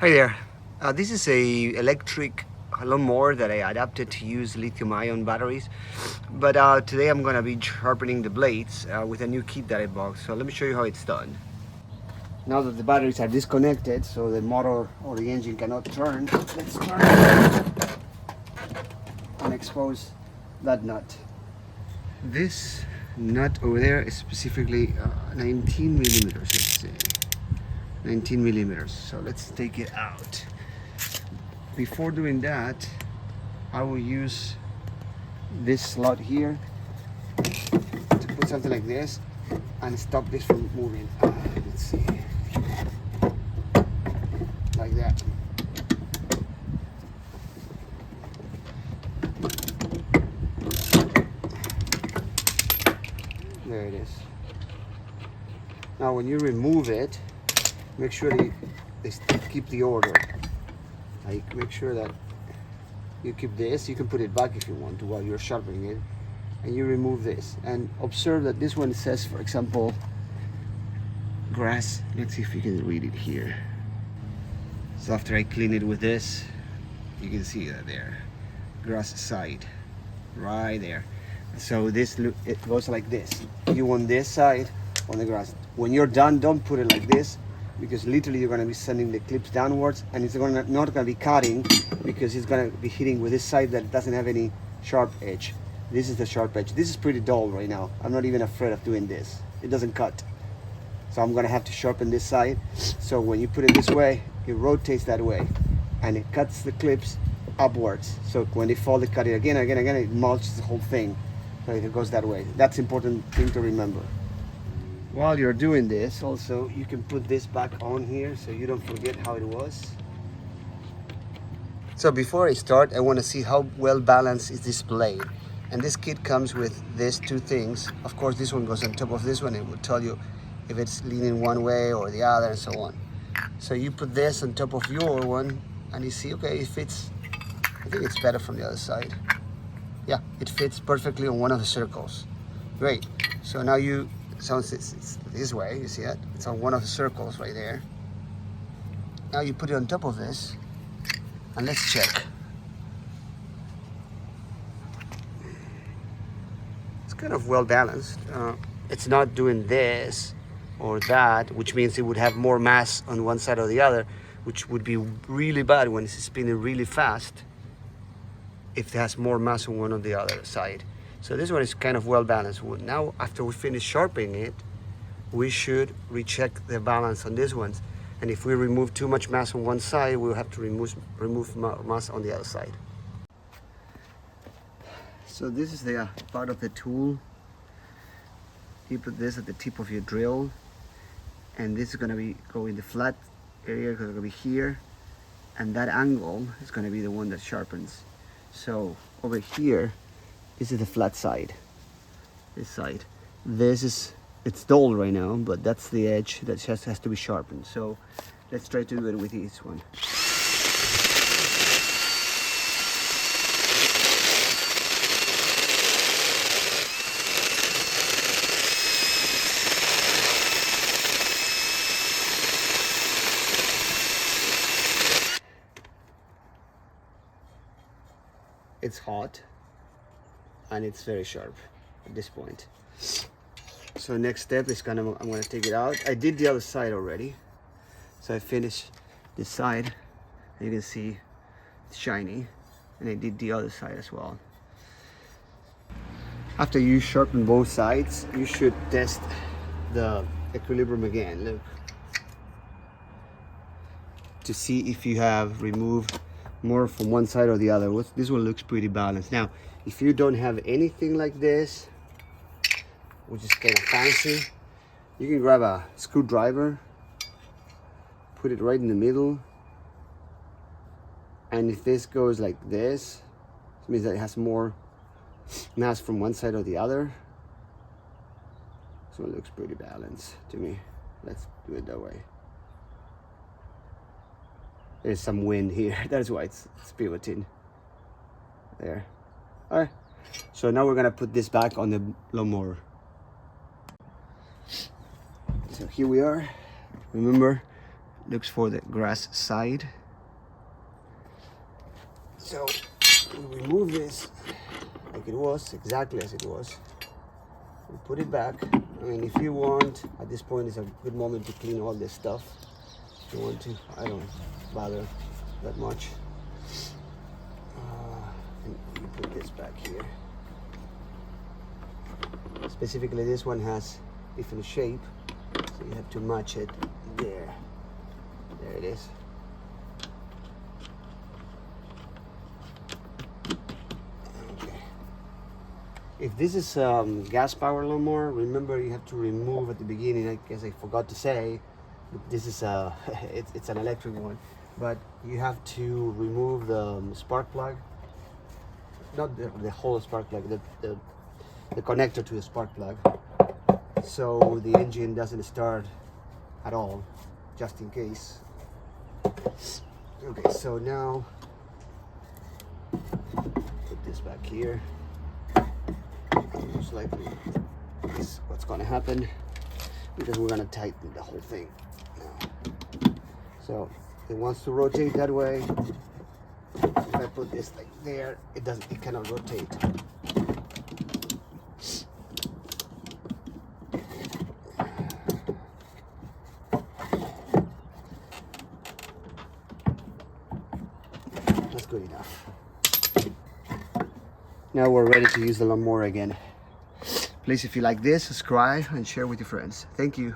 Hi there. This is a electric lawnmower that I adapted to use lithium-ion batteries. But today I'm gonna be sharpening the blades with a new kit that I bought. So let me show you how it's done. Now that the batteries are disconnected, so the motor or the engine cannot turn, let's turn it and expose that nut. This nut over there is specifically 19 millimeters, let's say. 19 millimeters. So let's take it out. Before doing that, I will use this slot here to put something like this and stop this from moving. Let's see, like that. There it is. Now when you remove it, make sure they keep the order. Like, make sure that you keep this. You can put it back if you want to while you're sharpening it, and you remove this. And observe that this one says, for example, grass. Let's see if you can read it here. So after I clean it with this, you can see that there, grass side, right there. So this it goes like this. You want this side on the grass. When you're done, don't put it like this, because literally you're going to be sending the clips downwards, and it's not going to be cutting, because it's going to be hitting with this side that doesn't have any sharp edge. This is the sharp edge. This is pretty dull right now. I'm not even afraid of doing this. It doesn't cut. So I'm going to have to sharpen this side. So when you put it this way, it rotates that way, and it cuts the clips upwards. So when they fall, they cut it again, it mulches the whole thing. So it goes that way. That's important thing to remember. While you're doing this, also, you can put this back on here so you don't forget how it was. So before I start, I want to see how well balanced is this blade. And this kit comes with these two things. Of course, this one goes on top of this one. It will tell you if it's leaning one way or the other and so on. So you put this on top of your one and you see, okay, it fits. I think it's better from the other side. Yeah, it fits perfectly on one of the circles. Great. So now so it's this way, you see it? It's on one of the circles right there. Now you put it on top of this, and let's check. It's kind of well balanced. It's not doing this or that, which means it would have more mass on one side or the other, which would be really bad when it's spinning really fast if it has more mass on one or the other side. So this one is kind of well balanced. Now, after we finish sharpening it, we should recheck the balance on these ones. And if we remove too much mass on one side, we'll have to remove mass on the other side. So this is the part of the tool. You put this at the tip of your drill, and this is going to go in the flat area, because it's going to be here, and that angle is going to be the one that sharpens. So over here, this is the flat side, this side. It's dull right now, but that's the edge that just has to be sharpened. So let's try to do it with this one. It's hot and it's very sharp at this point. So next step is I'm gonna take it out. I did the other side already. So I finished this side, and you can see it's shiny, and I did the other side as well. After you sharpen both sides, you should test the equilibrium again, look, to see if you have removed more from one side or the other. This one looks pretty balanced. Now, if you don't have anything like this, which is kind of fancy, you can grab a screwdriver, put it right in the middle, and if this goes like this, it means that it has more mass from one side or the other. So it looks pretty balanced to me. Let's do it that way. There's some wind here, that's why it's pivoting there. All right, so now we're gonna put this back on the lawnmower. So here we are. Remember, looks for the grass side. So we remove this like it was, exactly as it was. We put it back. I mean, if you want, at this point is a good moment to clean all this stuff. If you want to, I don't bother that much. And you put this back here. Specifically, this one has different shape, so you have to match it there. There it is. Okay. If this is gas power lawnmower, remember you have to remove at the beginning. I guess I forgot to say, this is it's an electric one, but you have to remove the spark plug. Not the whole spark plug, the connector to the spark plug, so the engine doesn't start at all, just in case. Okay, so now put this back here. Most likely this is what's going to happen, because we're going to tighten the whole thing now. So it wants to rotate that way. If I put this like there, it cannot rotate. That's good enough. Now we're ready to use the lawnmower again. Please, if you like this, subscribe and share with your friends. Thank you.